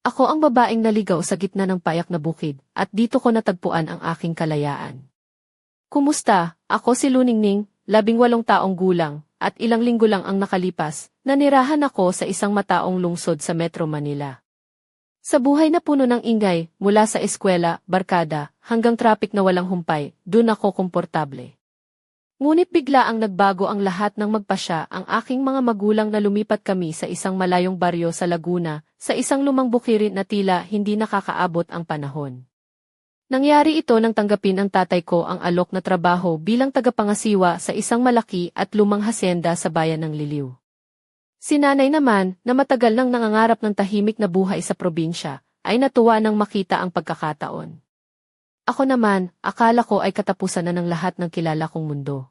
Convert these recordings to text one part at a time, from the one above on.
Ako ang babaeng naligaw sa gitna ng payak na bukid, at dito ko natagpuan ang aking kalayaan. Kumusta? Ako si Luningning, 18 taong gulang, at ilang linggo lang ang nakalipas, nanirahan ako sa isang mataong lungsod sa Metro Manila. Sa buhay na puno ng ingay, mula sa eskwela, barkada, hanggang trapik na walang humpay, dun ako komportable. Ngunit bigla ang nagbago ang lahat nang magpasya ang aking mga magulang na lumipat kami sa isang malayong baryo sa Laguna, sa isang lumang bukirin na tila hindi nakakaabot ang panahon. Nangyari ito nang tanggapin ng tatay ko ang alok na trabaho bilang tagapangasiwa sa isang malaki at lumang hasyenda sa bayan ng Liliw. Si nanay naman, na matagal nang nangangarap ng tahimik na buhay sa probinsya, ay natuwa nang makita ang pagkakataon. Ako naman, akala ko ay katapusan na ng lahat ng kilala kong mundo.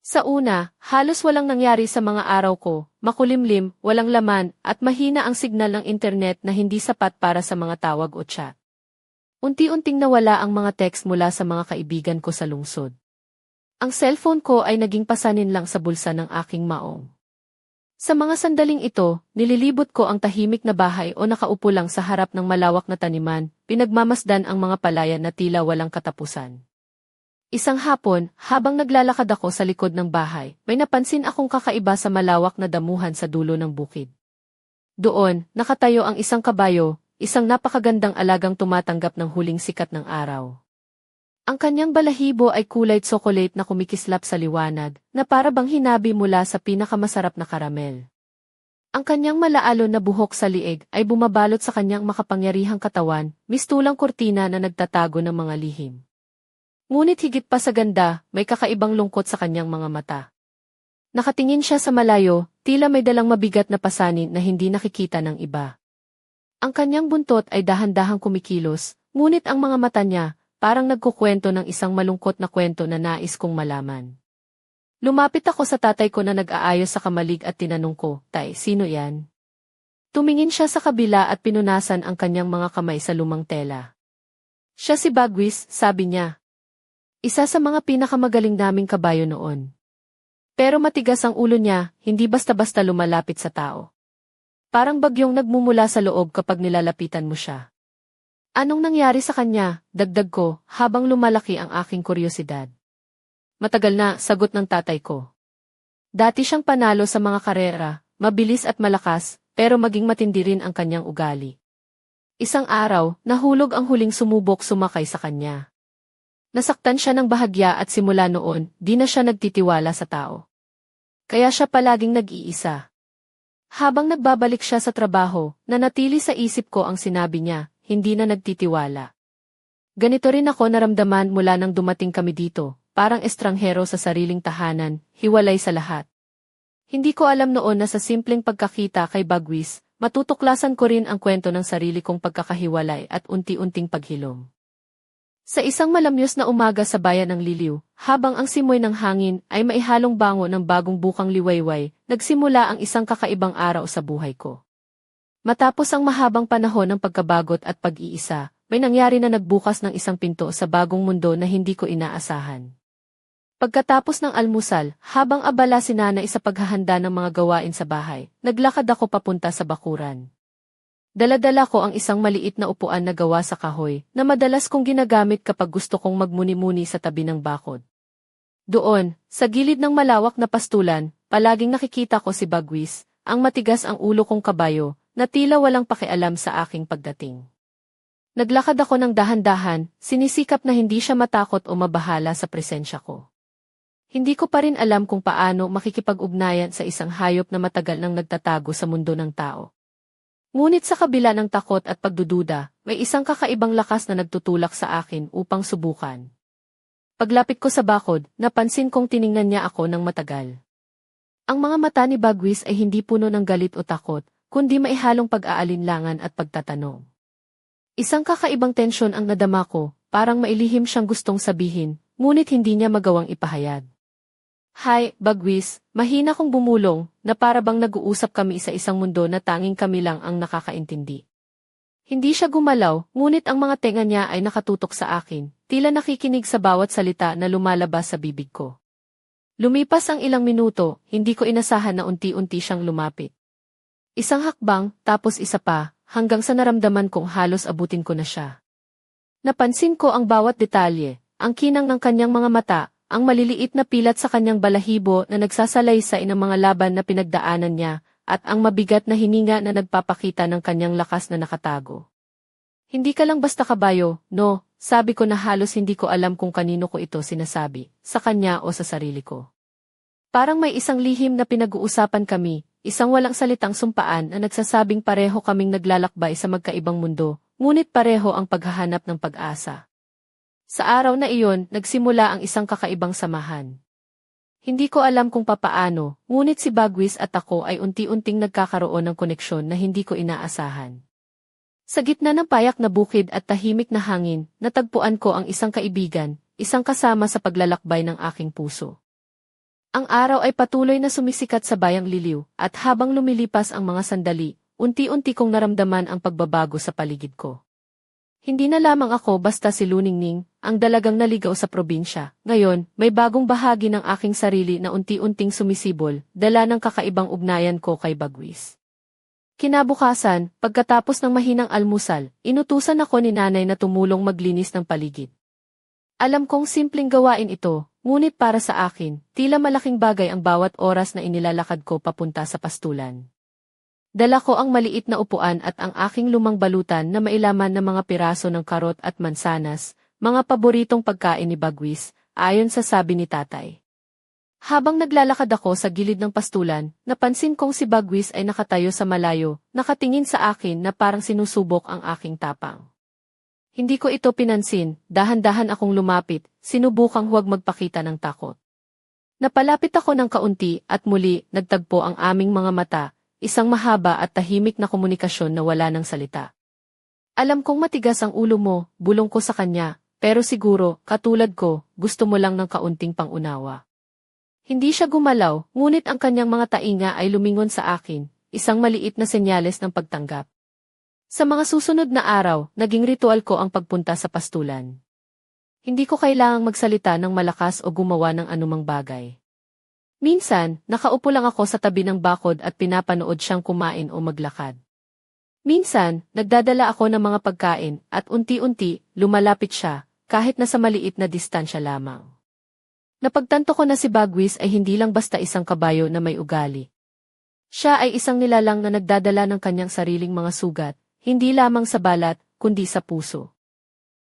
Sa una, halos walang nangyari sa mga araw ko, makulimlim, walang laman, at mahina ang signal ng internet na hindi sapat para sa mga tawag o chat. Unti-unting nawala ang mga text mula sa mga kaibigan ko sa lungsod. Ang cellphone ko ay naging pasanin lang sa bulsa ng aking maong. Sa mga sandaling ito, nililibot ko ang tahimik na bahay o nakaupo lang sa harap ng malawak na taniman, pinagmamasdan ang mga palayan na tila walang katapusan. Isang hapon, habang naglalakad ako sa likod ng bahay, may napansin akong kakaiba sa malawak na damuhan sa dulo ng bukid. Doon, nakatayo ang isang kabayo, isang napakagandang alagang tumatanggap ng huling sikat ng araw. Ang kanyang balahibo ay kulay tsokolate na kumikislap sa liwanag, na para bang hinabi mula sa pinakamasarap na karamel. Ang kanyang malaalon na buhok sa liig ay bumabalot sa kanyang makapangyarihang katawan, mistulang kurtina na nagtatago ng mga lihim. Ngunit higit pa sa ganda, may kakaibang lungkot sa kanyang mga mata. Nakatingin siya sa malayo, tila may dalang mabigat na pasanin na hindi nakikita ng iba. Ang kanyang buntot ay dahan-dahang kumikilos, ngunit ang mga mata niya, parang nagkukwento ng isang malungkot na kwento na nais kong malaman. Lumapit ako sa tatay ko na nag-aayos sa kamalig at tinanong ko, "Tay, sino yan?" Tumingin siya sa kabila at pinunasan ang kanyang mga kamay sa lumang tela. "Siya si Bagwis," sabi niya. "Isa sa mga pinakamagaling naming kabayo noon. Pero matigas ang ulo niya, hindi basta-basta lumalapit sa tao. Parang bagyong nagmumula sa loob kapag nilalapitan mo siya." "Anong nangyari sa kanya?" dagdag ko, habang lumalaki ang aking kuryosidad. "Matagal na," sagot ng tatay ko. "Dati siyang panalo sa mga karera, mabilis at malakas, pero maging matindi rin ang kanyang ugali. Isang araw, nahulog ang huling sumubok sumakay sa kanya. Nasaktan siya ng bahagya at simula noon, di na siya nagtitiwala sa tao. Kaya siya palaging nag-iisa." Habang nagbabalik siya sa trabaho, nanatili sa isip ko ang sinabi niya, hindi na nagtitiwala. Ganito rin ako naramdaman mula nang dumating kami dito, parang estranghero sa sariling tahanan, hiwalay sa lahat. Hindi ko alam noon na sa simpleng pagkakita kay Bagwis, matutuklasan ko rin ang kwento ng sarili kong pagkakahiwalay at unti-unting paghilom. Sa isang malamyos na umaga sa bayan ng Liliw, habang ang simoy ng hangin ay maihalong bango ng bagong bukang liwayway, nagsimula ang isang kakaibang araw sa buhay ko. Matapos ang mahabang panahon ng pagkabagot at pag-iisa, may nangyari na nagbukas ng isang pinto sa bagong mundo na hindi ko inaasahan. Pagkatapos ng almusal, habang abala si nanay sa paghahanda ng mga gawain sa bahay, naglakad ako papunta sa bakuran. Dala-dala ko ang isang maliit na upuan na gawa sa kahoy, na madalas kong ginagamit kapag gusto kong magmuni-muni sa tabi ng bakod. Doon, sa gilid ng malawak na pastulan, palaging nakikita ko si Bagwis, ang matigas ang ulo kong kabayo, na tila walang pakialam sa aking pagdating. Naglakad ako ng dahan-dahan, sinisikap na hindi siya matakot o mabahala sa presensya ko. Hindi ko pa rin alam kung paano makikipag-ugnayan sa isang hayop na matagal nang nagtatago sa mundo ng tao. Ngunit sa kabila ng takot at pagdududa, may isang kakaibang lakas na nagtutulak sa akin upang subukan. Paglapit ko sa bakod, napansin kong tiningnan niya ako ng matagal. Ang mga mata ni Bagwis ay hindi puno ng galit o takot, kundi maihalong pag-aalinlangan at pagtatanong. Isang kakaibang tensyon ang nadama ko, parang mailihim siyang gustong sabihin, ngunit hindi niya magawang ipahayag. "Hi, Bagwis," mahina kong bumulong, na para bang nag-uusap kami sa isang mundo na tanging kami lang ang nakakaintindi. Hindi siya gumalaw, ngunit ang mga tenga niya ay nakatutok sa akin, tila nakikinig sa bawat salita na lumalabas sa bibig ko. Lumipas ang ilang minuto, hindi ko inasahan na unti-unti siyang lumapit. Isang hakbang, tapos isa pa, hanggang sa naramdaman kong halos abutin ko na siya. Napansin ko ang bawat detalye, ang kinang ng kanyang mga mata, ang maliliit na pilat sa kanyang balahibo na nagsasalaysay ng mga laban na pinagdaanan niya, at ang mabigat na hininga na nagpapakita ng kanyang lakas na nakatago. Hindi ka lang basta kabayo, no, sabi ko na halos hindi ko alam kung kanino ko ito sinasabi, sa kanya o sa sarili ko. Parang may isang lihim na pinag-uusapan kami, isang walang salitang sumpaan na nagsasabing pareho kaming naglalakbay sa magkaibang mundo, ngunit pareho ang paghahanap ng pag-asa. Sa araw na iyon, nagsimula ang isang kakaibang samahan. Hindi ko alam kung papaano, ngunit si Bagwis at ako ay unti-unting nagkakaroon ng koneksyon na hindi ko inaasahan. Sa gitna ng payak na bukid at tahimik na hangin, natagpuan ko ang isang kaibigan, isang kasama sa paglalakbay ng aking puso. Ang araw ay patuloy na sumisikat sa bayang liliw, at habang lumilipas ang mga sandali, unti-unti kong naramdaman ang pagbabago sa paligid ko. Hindi na lamang ako basta si Luningning, ang dalagang naligaw sa probinsya. Ngayon, may bagong bahagi ng aking sarili na unti-unting sumisibol, dala ng kakaibang ugnayan ko kay Bagwis. Kinabukasan, pagkatapos ng mahinang almusal, inutusan ako ni nanay na tumulong maglinis ng paligid. Alam kong simpleng gawain ito, ngunit para sa akin, tila malaking bagay ang bawat oras na inilalakad ko papunta sa pastulan. Dala ko ang maliit na upuan at ang aking lumang balutan na mailaman ng mga piraso ng karot at mansanas, mga paboritong pagkain ni Bagwis, ayon sa sabi ni tatay. Habang naglalakad ako sa gilid ng pastulan, napansin kong si Bagwis ay nakatayo sa malayo, nakatingin sa akin na parang sinusubok ang aking tapang. Hindi ko ito pinansin, dahan-dahan akong lumapit, sinubukang huwag magpakita ng takot. Napalapit ako ng kaunti at muli nagtagpo ang aming mga mata, isang mahaba at tahimik na komunikasyon na wala ng salita. Alam kong matigas ang ulo mo, bulong ko sa kanya, pero siguro, katulad ko, gusto mo lang ng kaunting pangunawa. Hindi siya gumalaw, ngunit ang kanyang mga tainga ay lumingon sa akin, isang maliit na senyales ng pagtanggap. Sa mga susunod na araw, naging ritual ko ang pagpunta sa pastulan. Hindi ko kailangang magsalita ng malakas o gumawa ng anumang bagay. Minsan, nakaupo lang ako sa tabi ng bakod at pinapanood siyang kumain o maglakad. Minsan, nagdadala ako ng mga pagkain at unti-unti, lumalapit siya, kahit nasa maliit na distansya lamang. Napagtanto ko na si Bagwis ay hindi lang basta isang kabayo na may ugali. Siya ay isang nilalang na nagdadala ng kanyang sariling mga sugat, hindi lamang sa balat, kundi sa puso.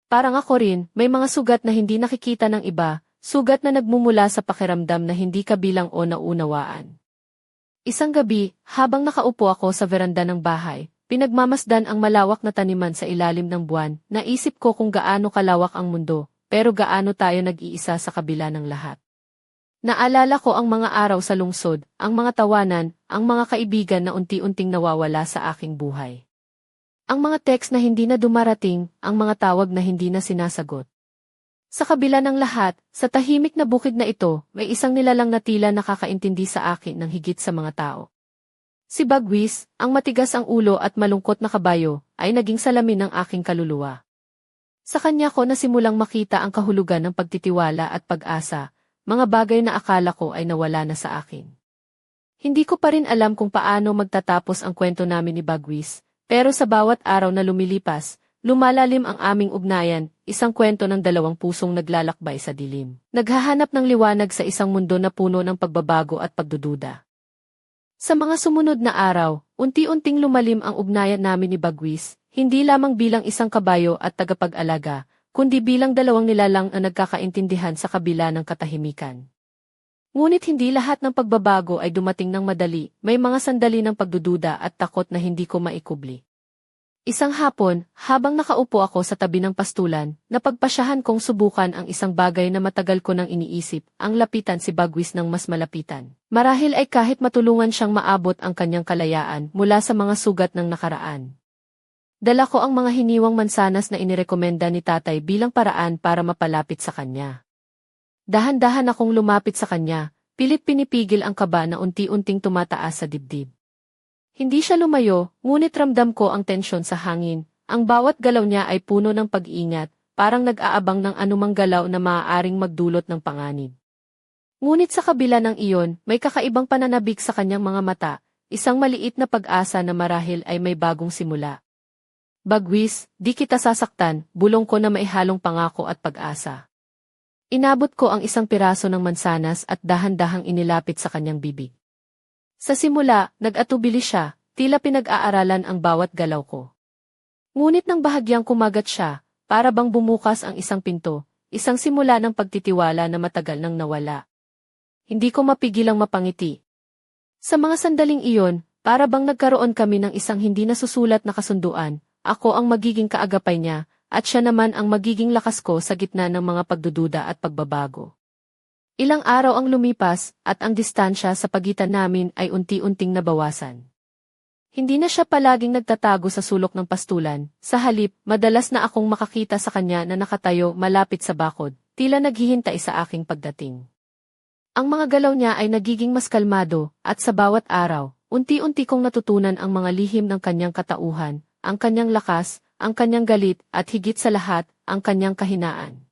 Parang ako rin, may mga sugat na hindi nakikita ng iba, sugat na nagmumula sa pakiramdam na hindi kabilang o naunawaan. Isang gabi, habang nakaupo ako sa veranda ng bahay, pinagmamasdan ang malawak na taniman sa ilalim ng buwan, naisip ko kung gaano kalawak ang mundo, pero gaano tayo nag-iisa sa kabila ng lahat. Naalala ko ang mga araw sa lungsod, ang mga tawanan, ang mga kaibigan na unti-unting nawawala sa aking buhay. Ang mga text na hindi na dumarating, ang mga tawag na hindi na sinasagot. Sa kabila ng lahat, sa tahimik na bukid na ito, may isang nilalang na tila nakakaintindi sa akin ng higit sa mga tao. Si Bagwis, ang matigas ang ulo at malungkot na kabayo, ay naging salamin ng aking kaluluwa. Sa kanya ko nasimulang makita ang kahulugan ng pagtitiwala at pag-asa, mga bagay na akala ko ay nawala na sa akin. Hindi ko pa rin alam kung paano magtatapos ang kwento namin ni Bagwis, pero sa bawat araw na lumilipas, lumalalim ang aming ugnayan, isang kwento ng dalawang pusong naglalakbay sa dilim. Naghahanap ng liwanag sa isang mundo na puno ng pagbabago at pagdududa. Sa mga sumunod na araw, unti-unting lumalim ang ugnayan namin ni Bagwis, hindi lamang bilang isang kabayo at tagapag-alaga, kundi bilang dalawang nilalang na nagkakaintindihan sa kabila ng katahimikan. Ngunit hindi lahat ng pagbabago ay dumating ng madali, may mga sandali ng pagdududa at takot na hindi ko maikubli. Isang hapon, habang nakaupo ako sa tabi ng pastulan, napagpasyahan kong subukan ang isang bagay na matagal ko nang iniisip, ang lapitan si Bagwis ng mas malapitan. Marahil ay kahit matulungan siyang maabot ang kanyang kalayaan mula sa mga sugat ng nakaraan. Dala ko ang mga hiniwang mansanas na inirekomenda ni tatay bilang paraan para mapalapit sa kanya. Dahan-dahan akong lumapit sa kanya, pilit pinipigil ang kaba na unti-unting tumataas sa dibdib. Hindi siya lumayo, ngunit ramdam ko ang tensyon sa hangin. Ang bawat galaw niya ay puno ng pag-iingat, parang nag-aabang ng anumang galaw na maaaring magdulot ng panganib. Ngunit sa kabila ng iyon, may kakaibang pananabik sa kanyang mga mata, isang maliit na pag-asa na marahil ay may bagong simula. Bagwis, di kita sasaktan, bulong ko na maihalong pangako at pag-asa. Inabot ko ang isang piraso ng mansanas at dahan-dahang inilapit sa kanyang bibig. Sa simula, nag-atubili siya, tila pinag-aaralan ang bawat galaw ko. Ngunit nang bahagyang kumagat siya, para bang bumukas ang isang pinto, isang simula ng pagtitiwala na matagal nang nawala. Hindi ko mapigilang mapangiti. Sa mga sandaling iyon, para bang nagkaroon kami ng isang hindi nasusulat na kasunduan, ako ang magiging kaagapay niya, at siya naman ang magiging lakas ko sa gitna ng mga pagdududa at pagbabago. Ilang araw ang lumipas, at ang distansya sa pagitan namin ay unti-unting nabawasan. Hindi na siya palaging nagtatago sa sulok ng pastulan, sa halip, madalas na akong makakita sa kanya na nakatayo malapit sa bakod, tila naghihintay sa aking pagdating. Ang mga galaw niya ay nagiging mas kalmado, at sa bawat araw, unti-unti kong natutunan ang mga lihim ng kanyang katauhan, ang kanyang lakas, ang kanyang galit, at higit sa lahat, ang kanyang kahinaan.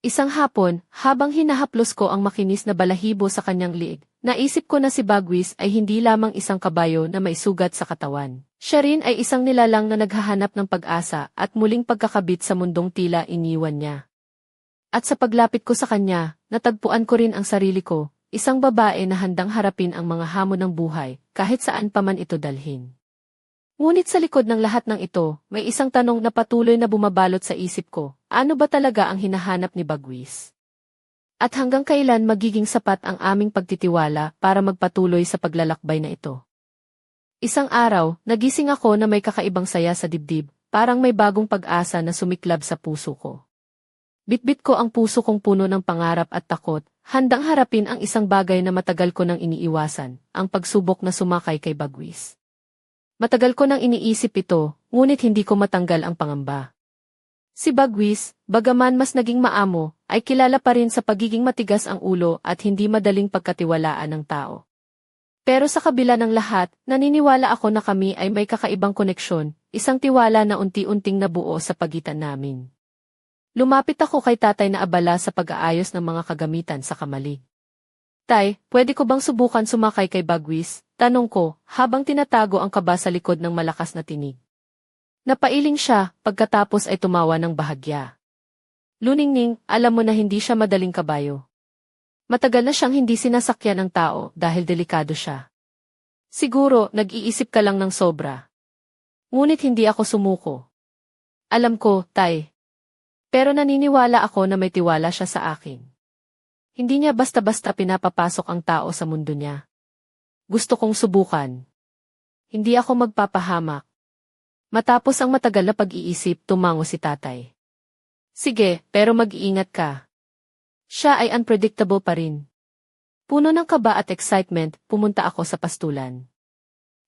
Isang hapon, habang hinahaplos ko ang makinis na balahibo sa kanyang liig, naisip ko na si Bagwis ay hindi lamang isang kabayo na may sugat sa katawan. Siya rin ay isang nilalang na naghahanap ng pag-asa at muling pagkakabit sa mundong tila iniwan niya. At sa paglapit ko sa kanya, natagpuan ko rin ang sarili ko, isang babae na handang harapin ang mga hamon ng buhay, kahit saan pa man ito dalhin. Ngunit sa likod ng lahat ng ito, may isang tanong na patuloy na bumabalot sa isip ko, ano ba talaga ang hinahanap ni Bagwis? At hanggang kailan magiging sapat ang aming pagtitiwala para magpatuloy sa paglalakbay na ito? Isang araw, nagising ako na may kakaibang saya sa dibdib, parang may bagong pag-asa na sumiklab sa puso ko. Bitbit ko ang puso kong puno ng pangarap at takot, handang harapin ang isang bagay na matagal ko nang iniiwasan, ang pagsubok na sumakay kay Bagwis. Matagal ko nang iniisip ito, ngunit hindi ko matanggal ang pangamba. Si Bagwis, bagaman mas naging maamo, ay kilala pa rin sa pagiging matigas ang ulo at hindi madaling pagkatiwalaan ng tao. Pero sa kabila ng lahat, naniniwala ako na kami ay may kakaibang koneksyon, isang tiwala na unti-unting nabuo sa pagitan namin. Lumapit ako kay tatay na abala sa pag-aayos ng mga kagamitan sa kamalig. Tay, pwede ko bang subukan sumakay kay Bagwis? Tanong ko, habang tinatago ang kaba sa likod ng malakas na tinig. Napailing siya, pagkatapos ay tumawa ng bahagya. Luningning, alam mo na hindi siya madaling kabayo. Matagal na siyang hindi sinasakyan ng tao dahil delikado siya. Siguro, nag-iisip ka lang ng sobra. Ngunit hindi ako sumuko. Alam ko, tay. Pero naniniwala ako na may tiwala siya sa akin. Hindi niya basta-basta pinapapasok ang tao sa mundo niya. Gusto kong subukan. Hindi ako magpapahamak. Matapos ang matagal na pag-iisip, tumango si tatay. Sige, pero mag-iingat ka. Siya ay unpredictable pa rin. Puno ng kaba at excitement, pumunta ako sa pastulan.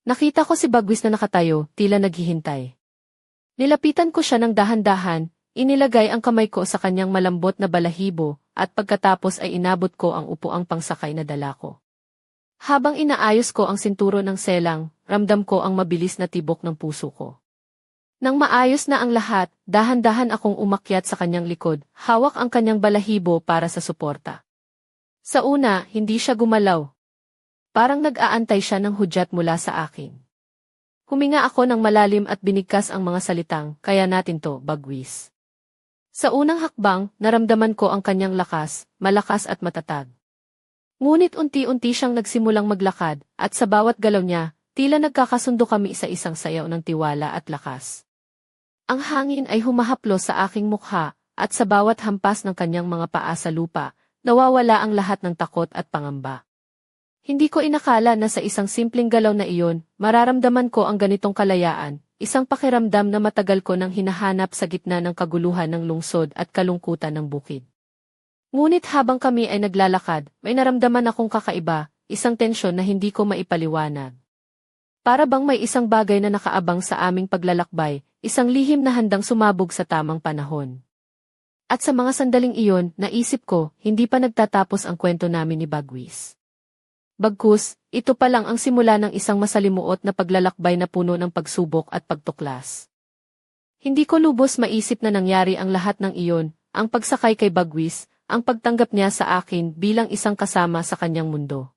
Nakita ko si Bagwis na nakatayo, tila naghihintay. Nilapitan ko siya ng dahan-dahan, inilagay ang kamay ko sa kanyang malambot na balahibo, at pagkatapos ay inabot ko ang upuang pangsakay na dala ko. Habang inaayos ko ang sinturo ng selang, ramdam ko ang mabilis na tibok ng puso ko. Nang maayos na ang lahat, dahan-dahan akong umakyat sa kanyang likod, hawak ang kanyang balahibo para sa suporta. Sa una, hindi siya gumalaw. Parang nag-aantay siya ng hudyat mula sa akin. Huminga ako ng malalim at binigkas ang mga salitang, kaya natin to, Bagwis. Sa unang hakbang, naramdaman ko ang kanyang lakas, malakas at matatag. Ngunit unti-unti siyang nagsimulang maglakad, at sa bawat galaw niya, tila nagkakasundo kami sa isang sayaw ng tiwala at lakas. Ang hangin ay humahaplos sa aking mukha, at sa bawat hampas ng kanyang mga paa sa lupa, nawawala ang lahat ng takot at pangamba. Hindi ko inakala na sa isang simpleng galaw na iyon, mararamdaman ko ang ganitong kalayaan, isang pakiramdam na matagal ko nang hinahanap sa gitna ng kaguluhan ng lungsod at kalungkutan ng bukid. Ngunit habang kami ay naglalakad, may naramdaman akong kakaiba, isang tensyon na hindi ko maipaliwanag. Para bang may isang bagay na nakaabang sa aming paglalakbay, isang lihim na handang sumabog sa tamang panahon. At sa mga sandaling iyon, naisip ko, hindi pa nagtatapos ang kwento namin ni Bagwis. Bagkus, ito pa lang ang simula ng isang masalimuot na paglalakbay na puno ng pagsubok at pagtuklas. Hindi ko lubos maisip na nangyari ang lahat ng iyon, ang pagsakay kay Bagwis, ang pagtanggap niya sa akin bilang isang kasama sa kanyang mundo.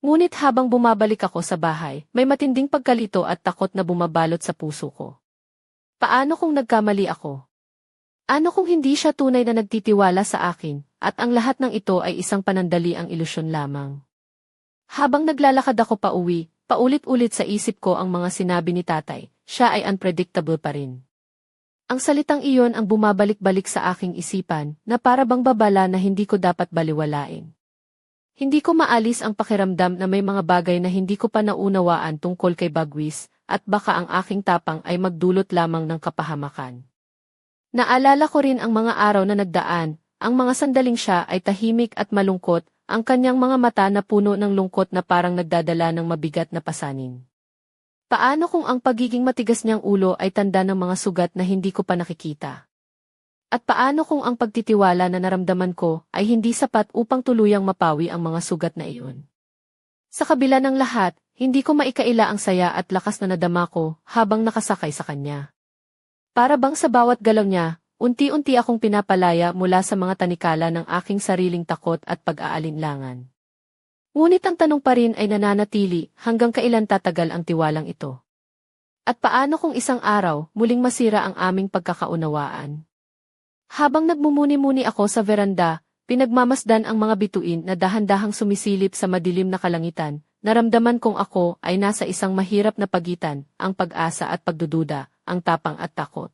Ngunit habang bumabalik ako sa bahay, may matinding pagkalito at takot na bumabalot sa puso ko. Paano kung nagkamali ako? Ano kung hindi siya tunay na nagtitiwala sa akin, at ang lahat ng ito ay isang panandaliang ilusyon lamang? Habang naglalakad ako pauwi, paulit-ulit sa isip ko ang mga sinabi ni tatay, siya ay unpredictable pa rin. Ang salitang iyon ang bumabalik-balik sa aking isipan, na para bang babala na hindi ko dapat baliwalain. Hindi ko maalis ang pakiramdam na may mga bagay na hindi ko pa naunawaan tungkol kay Bagwis, at baka ang aking tapang ay magdulot lamang ng kapahamakan. Naalala ko rin ang mga araw na nagdaan, ang mga sandaling siya ay tahimik at malungkot, ang kanyang mga mata na puno ng lungkot na parang nagdadala ng mabigat na pasanin. Paano kung ang pagiging matigas niyang ulo ay tanda ng mga sugat na hindi ko pa nakikita? At paano kung ang pagtitiwala na naramdaman ko ay hindi sapat upang tuluyang mapawi ang mga sugat na iyon? Sa kabila ng lahat, hindi ko maikaila ang saya at lakas na nadama ko habang nakasakay sa kanya. Para bang sa bawat galaw niya, unti-unti akong pinapalaya mula sa mga tanikala ng aking sariling takot at pag-aalinlangan. Ngunit ang tanong pa rin ay nananatili, hanggang kailan tatagal ang tiwalang ito? At paano kung isang araw, muling masira ang aming pagkakaunawaan? Habang nagmumuni-muni ako sa veranda, pinagmamasdan ang mga bituin na dahan-dahang sumisilip sa madilim na kalangitan, naramdaman kong ako ay nasa isang mahirap na pagitan, ang pag-asa at pagdududa, ang tapang at takot.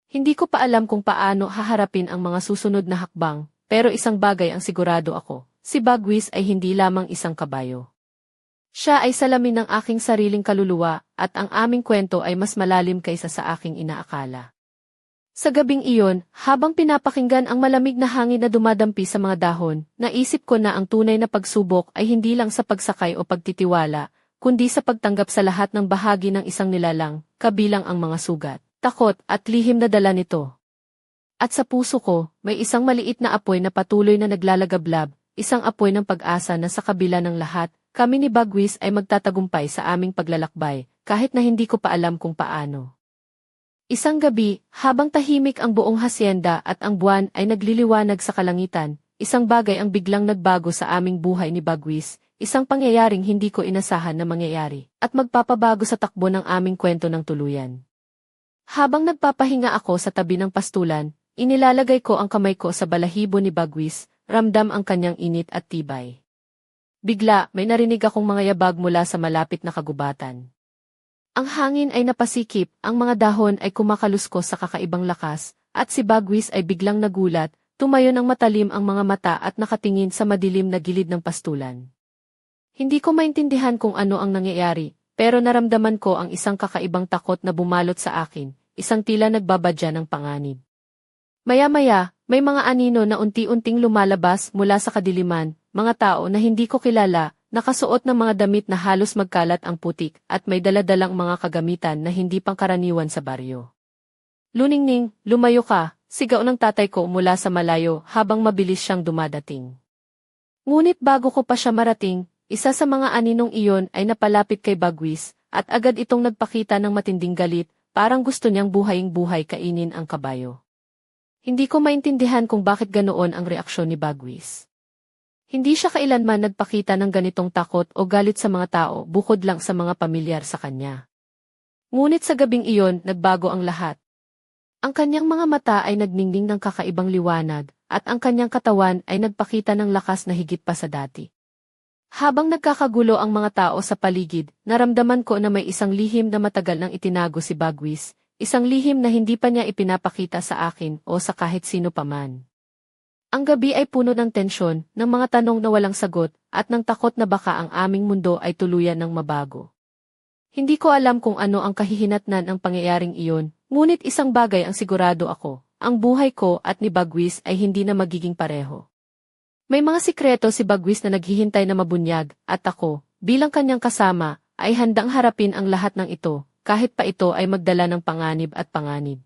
Hindi ko pa alam kung paano haharapin ang mga susunod na hakbang, pero isang bagay ang sigurado ako. Si Bagwis ay hindi lamang isang kabayo. Siya ay salamin ng aking sariling kaluluwa, at ang aming kwento ay mas malalim kaysa sa aking inaakala. Sa gabing iyon, habang pinapakinggan ang malamig na hangin na dumadampi sa mga dahon, naisip ko na ang tunay na pagsubok ay hindi lang sa pagsakay o pagtitiwala, kundi sa pagtanggap sa lahat ng bahagi ng isang nilalang, kabilang ang mga sugat, takot at lihim na dala nito. At sa puso ko, may isang maliit na apoy na patuloy na naglalagablab, isang apoy ng pag-asa na sa kabila ng lahat, kami ni Bagwis ay magtatagumpay sa aming paglalakbay, kahit na hindi ko pa alam kung paano. Isang gabi, habang tahimik ang buong hasyenda at ang buwan ay nagliliwanag sa kalangitan, isang bagay ang biglang nagbago sa aming buhay ni Bagwis, isang pangyayaring hindi ko inasahan na mangyayari, at magpapabago sa takbo ng aming kwento ng tuluyan. Habang nagpapahinga ako sa tabi ng pastulan, inilalagay ko ang kamay ko sa balahibo ni Bagwis, ramdam ang kanyang init at tibay. Bigla, may narinig akong mga yabag mula sa malapit na kagubatan. Ang hangin ay napasikip, ang mga dahon ay kumakaluskos sa kakaibang lakas, at si Bagwis ay biglang nagulat, tumayo ng matalim ang mga mata at nakatingin sa madilim na gilid ng pastulan. Hindi ko maintindihan kung ano ang nangyayari, pero naramdaman ko ang isang kakaibang takot na bumalot sa akin, isang tila nagbabadya ng panganib. Maya-maya, may mga anino na unti-unting lumalabas mula sa kadiliman, mga tao na hindi ko kilala, nakasuot ng mga damit na halos magkalat ang putik at may daladalang mga kagamitan na hindi pangkaraniwan sa baryo. Luningning, lumayo ka, sigaw ng tatay ko mula sa malayo habang mabilis siyang dumadating. Ngunit bago ko pa siya marating, isa sa mga aninong iyon ay napalapit kay Bagwis, at agad itong nagpakita ng matinding galit, parang gusto niyang buhaying-buhay kainin ang kabayo. Hindi ko maintindihan kung bakit ganoon ang reaksyon ni Bagwis. Hindi siya kailanman nagpakita ng ganitong takot o galit sa mga tao bukod lang sa mga pamilyar sa kanya. Ngunit sa gabing iyon, nagbago ang lahat. Ang kanyang mga mata ay nagningning ng kakaibang liwanag, at ang kanyang katawan ay nagpakita ng lakas na higit pa sa dati. Habang nagkakagulo ang mga tao sa paligid, naramdaman ko na may isang lihim na matagal nang itinago si Bagwis, isang lihim na hindi pa niya ipinapakita sa akin o sa kahit sino paman. Ang gabi ay puno ng tensyon, ng mga tanong na walang sagot, at ng takot na baka ang aming mundo ay tuluyan ng mabago. Hindi ko alam kung ano ang kahihinatnan ng pangyayaring iyon, ngunit isang bagay ang sigurado ako, ang buhay ko at ni Bagwis ay hindi na magiging pareho. May mga sikreto si Bagwis na naghihintay na mabunyag, at ako, bilang kanyang kasama, ay handang harapin ang lahat ng ito, kahit pa ito ay magdala ng panganib at panganib.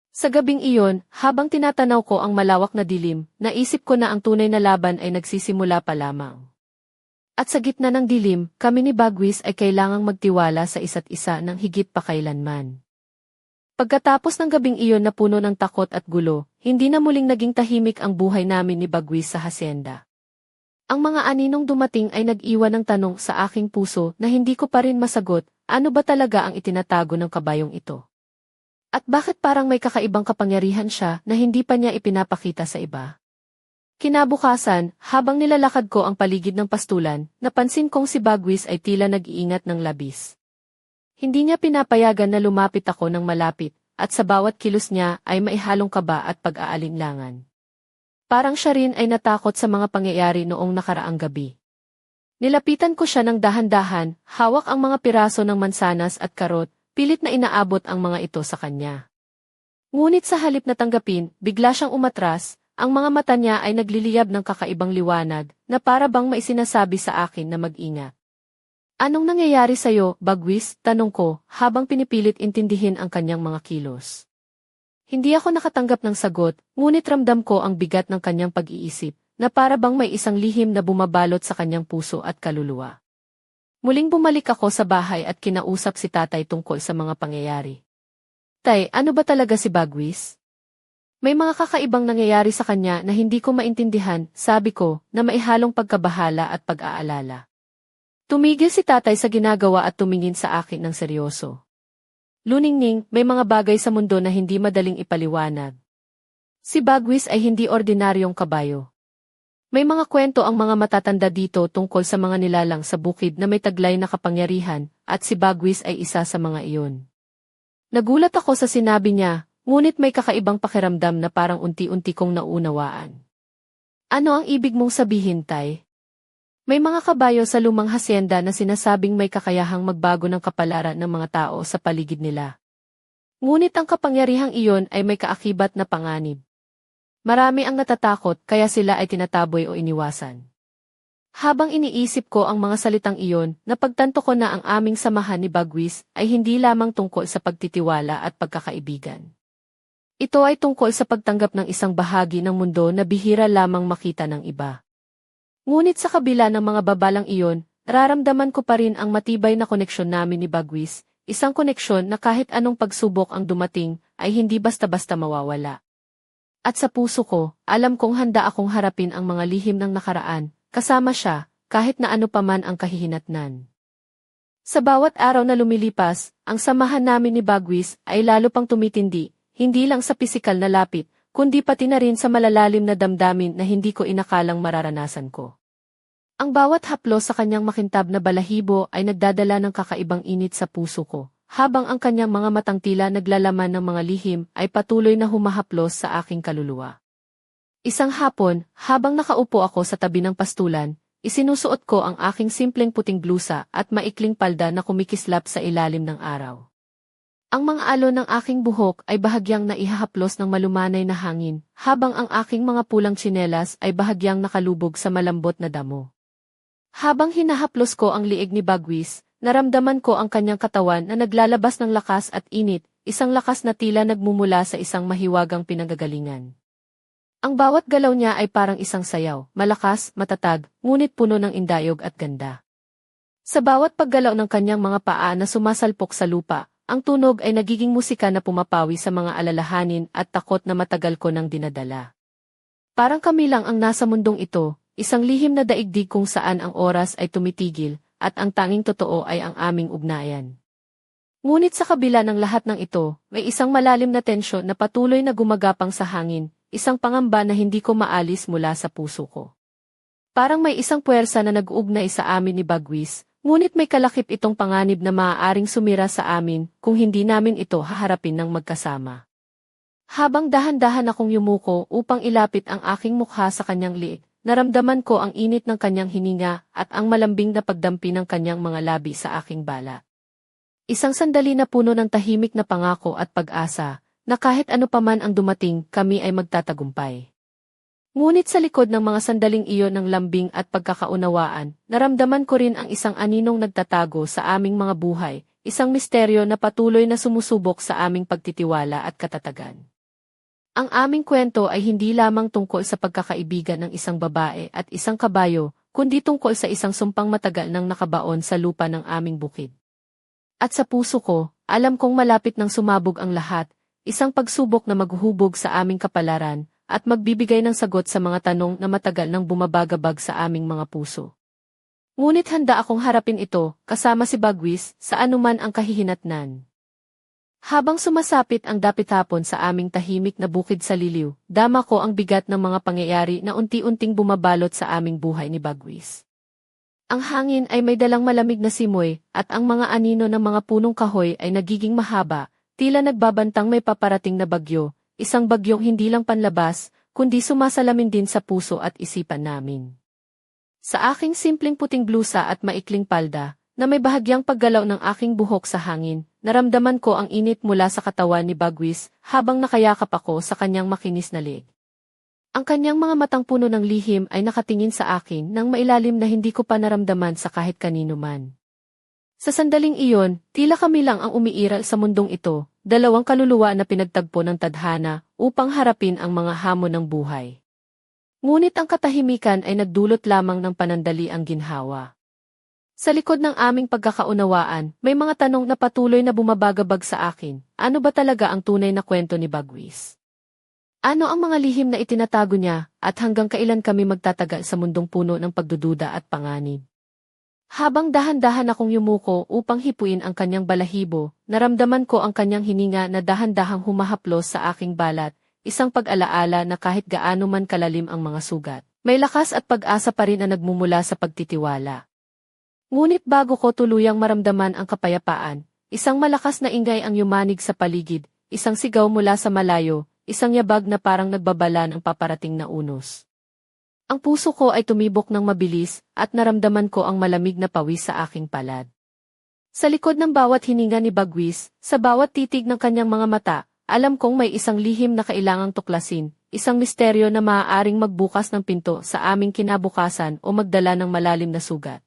Sa gabing iyon, habang tinatanaw ko ang malawak na dilim, naisip ko na ang tunay na laban ay nagsisimula pa lamang. At sa gitna ng dilim, kami ni Bagwis ay kailangang magtiwala sa isa't isa ng higit pa kailanman. Pagkatapos ng gabing iyon na puno ng takot at gulo, hindi na muling naging tahimik ang buhay namin ni Bagwis sa hasyenda. Ang mga aninong dumating ay nag-iwan ng tanong sa aking puso na hindi ko pa rin masagot, ano ba talaga ang itinatago ng kabayong ito? At bakit parang may kakaibang kapangyarihan siya na hindi pa niya ipinapakita sa iba? Kinabukasan, habang nilalakad ko ang paligid ng pastulan, napansin kong si Bagwis ay tila nag-iingat ng labis. Hindi niya pinapayagan na lumapit ako ng malapit, at sa bawat kilos niya ay maihalong kaba at pag-aalinlangan. Parang siya rin ay natakot sa mga pangyayari noong nakaraang gabi. Nilapitan ko siya ng dahan-dahan, hawak ang mga piraso ng mansanas at karot, pilit na inaabot ang mga ito sa kanya. Ngunit sa halip na tanggapin, bigla siyang umatras, ang mga mata niya ay nagliliyab ng kakaibang liwanag, na para bang may sinasabi sa akin na mag-ingat. Anong nangyayari sa'yo, Bagwis? Tanong ko, habang pinipilit intindihin ang kanyang mga kilos. Hindi ako nakatanggap ng sagot, ngunit ramdam ko ang bigat ng kanyang pag-iisip, na para bang may isang lihim na bumabalot sa kanyang puso at kaluluwa. Muling bumalik ako sa bahay at kinausap si tatay tungkol sa mga pangyayari. Tay, ano ba talaga si Bagwis? May mga kakaibang nangyayari sa kanya na hindi ko maintindihan, sabi ko, na maihalong pagkabahala at pag-aalala. Tumigil si tatay sa ginagawa at tumingin sa akin ng seryoso. Luningning, may mga bagay sa mundo na hindi madaling ipaliwanag. Si Bagwis ay hindi ordinaryong kabayo. May mga kwento ang mga matatanda dito tungkol sa mga nilalang sa bukid na may taglay na kapangyarihan, at si Bagwis ay isa sa mga iyon. Nagulat ako sa sinabi niya, ngunit may kakaibang pakiramdam na parang unti-unti kong naunawaan. Ano ang ibig mong sabihin, Tay? May mga kabayo sa lumang hasyenda na sinasabing may kakayahang magbago ng kapalaran ng mga tao sa paligid nila. Ngunit ang kapangyarihang iyon ay may kaakibat na panganib. Marami ang natatakot kaya sila ay tinataboy o iniwasan. Habang iniisip ko ang mga salitang iyon, napagtanto ko na ang aming samahan ni Bagwis ay hindi lamang tungkol sa pagtitiwala at pagkakaibigan. Ito ay tungkol sa pagtanggap ng isang bahagi ng mundo na bihira lamang makita ng iba. Ngunit sa kabila ng mga babalang iyon, nararamdaman ko pa rin ang matibay na koneksyon namin ni Bagwis, isang koneksyon na kahit anong pagsubok ang dumating ay hindi basta-basta mawawala. At sa puso ko, alam kong handa akong harapin ang mga lihim ng nakaraan, kasama siya, kahit na ano paman ang kahihinatnan. Sa bawat araw na lumilipas, ang samahan namin ni Bagwis ay lalo pang tumitindi, hindi lang sa pisikal na lapit, kundi pati na rin sa malalalim na damdamin na hindi ko inakalang mararanasan ko. Ang bawat haplos sa kanyang makintab na balahibo ay nagdadala ng kakaibang init sa puso ko. Habang ang kanyang mga matang tila naglalaman ng mga lihim ay patuloy na humahaplos sa aking kaluluwa. Isang hapon, habang nakaupo ako sa tabi ng pastulan, isinusuot ko ang aking simpleng puting blusa at maikling palda na kumikislap sa ilalim ng araw. Ang mga alon ng aking buhok ay bahagyang naihahaplos ng malumanay na hangin, habang ang aking mga pulang tsinelas ay bahagyang nakalubog sa malambot na damo. Habang hinahaplos ko ang liig ni Bagwis, naramdaman ko ang kanyang katawan na naglalabas ng lakas at init, isang lakas na tila nagmumula sa isang mahiwagang pinanggagalingan. Ang bawat galaw niya ay parang isang sayaw, malakas, matatag, ngunit puno ng indayog at ganda. Sa bawat paggalaw ng kanyang mga paa na sumasalpok sa lupa, ang tunog ay nagiging musika na pumapawi sa mga alalahanin at takot na matagal ko nang dinadala. Parang kami lang ang nasa mundong ito, isang lihim na daigdig kung saan ang oras ay tumitigil, at ang tanging totoo ay ang aming ugnayan. Ngunit sa kabila ng lahat ng ito, may isang malalim na tensyon na patuloy na gumagapang sa hangin, isang pangamba na hindi ko maalis mula sa puso ko. Parang may isang puwersa na nag-uugnay sa amin ni Bagwis, ngunit may kalakip itong panganib na maaaring sumira sa amin kung hindi namin ito haharapin ng magkasama. Habang dahan-dahan akong yumuko upang ilapit ang aking mukha sa kanyang liig, naramdaman ko ang init ng kanyang hininga at ang malambing na pagdampi ng kanyang mga labi sa aking bala. Isang sandali na puno ng tahimik na pangako at pag-asa, na kahit ano paman ang dumating, kami ay magtatagumpay. Ngunit sa likod ng mga sandaling iyon ng lambing at pagkakaunawaan, naramdaman ko rin ang isang aninong nagtatago sa aming mga buhay, isang misteryo na patuloy na sumusubok sa aming pagtitiwala at katatagan. Ang aming kwento ay hindi lamang tungkol sa pagkakaibigan ng isang babae at isang kabayo, kundi tungkol sa isang sumpang matagal nang nakabaon sa lupa ng aming bukid. At sa puso ko, alam kong malapit nang sumabog ang lahat, isang pagsubok na maghuhubog sa aming kapalaran, at magbibigay ng sagot sa mga tanong na matagal nang bumabagabag sa aming mga puso. Ngunit handa akong harapin ito, kasama si Bagwis, sa anuman ang kahihinatnan. Habang sumasapit ang dapit hapon sa aming tahimik na bukid sa liliw, dama ko ang bigat ng mga pangyayari na unti-unting bumabalot sa aming buhay ni Bagwis. Ang hangin ay may dalang malamig na simoy, at ang mga anino ng mga punong kahoy ay nagiging mahaba, tila nagbabantang may paparating na bagyo, isang bagyong hindi lang panlabas, kundi sumasalamin din sa puso at isipan namin. Sa aking simpleng puting blusa at maikling palda, na may bahagyang paggalaw ng aking buhok sa hangin, naramdaman ko ang init mula sa katawan ni Bagwis habang nakayakap ako sa kanyang makinis na leeg. Ang kanyang mga matang puno ng lihim ay nakatingin sa akin nang mailalim na hindi ko pa naramdaman sa kahit kanino man. Sa sandaling iyon, tila kami lang ang umiiral sa mundong ito, dalawang kaluluwa na pinagtagpo ng tadhana upang harapin ang mga hamon ng buhay. Ngunit ang katahimikan ay nagdulot lamang ng panandaliang ginhawa. Sa likod ng aming pagkakaunawaan, may mga tanong na patuloy na bumabagabag sa akin. Ano ba talaga ang tunay na kwento ni Bagwis? Ano ang mga lihim na itinatago niya, at hanggang kailan kami magtatagal sa mundong puno ng pagdududa at panganib? Habang dahan-dahan akong yumuko upang hipuin ang kanyang balahibo, naramdaman ko ang kanyang hininga na dahan-dahang humahaplos sa aking balat, isang pag-alaala na kahit gaano man kalalim ang mga sugat, may lakas at pag-asa pa rin na nagmumula sa pagtitiwala. Ngunit bago ko tuluyang maramdaman ang kapayapaan, isang malakas na ingay ang yumanig sa paligid, isang sigaw mula sa malayo, isang yabag na parang nagbabala ng paparating na unos. Ang puso ko ay tumibok ng mabilis at naramdaman ko ang malamig na pawis sa aking palad. Sa likod ng bawat hininga ni Bagwis, sa bawat titig ng kanyang mga mata, alam kong may isang lihim na kailangang tuklasin, isang misteryo na maaaring magbukas ng pinto sa aming kinabukasan o magdala ng malalim na sugat.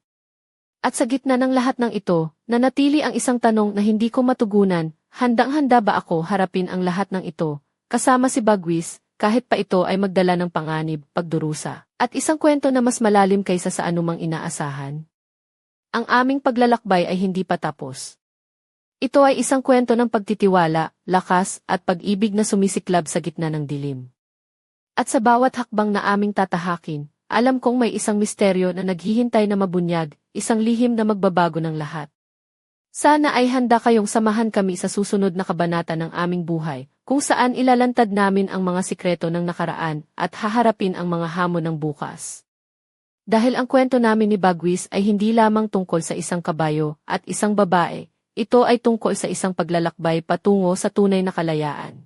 At sa gitna ng lahat ng ito, nanatili ang isang tanong na hindi ko matugunan, handang-handa ba ako harapin ang lahat ng ito, kasama si Bagwis, kahit pa ito ay magdala ng panganib, pagdurusa, at isang kwento na mas malalim kaysa sa anumang inaasahan? Ang aming paglalakbay ay hindi pa tapos. Ito ay isang kwento ng pagtitiwala, lakas, at pag-ibig na sumisiklab sa gitna ng dilim. At sa bawat hakbang na aming tatahakin, alam kong may isang misteryo na naghihintay na mabunyag, isang lihim na magbabago ng lahat. Sana ay handa kayong samahan kami sa susunod na kabanata ng aming buhay, kung saan ilalantad namin ang mga sikreto ng nakaraan at haharapin ang mga hamon ng bukas. Dahil ang kwento namin ni Bagwis ay hindi lamang tungkol sa isang kabayo at isang babae, ito ay tungkol sa isang paglalakbay patungo sa tunay na kalayaan.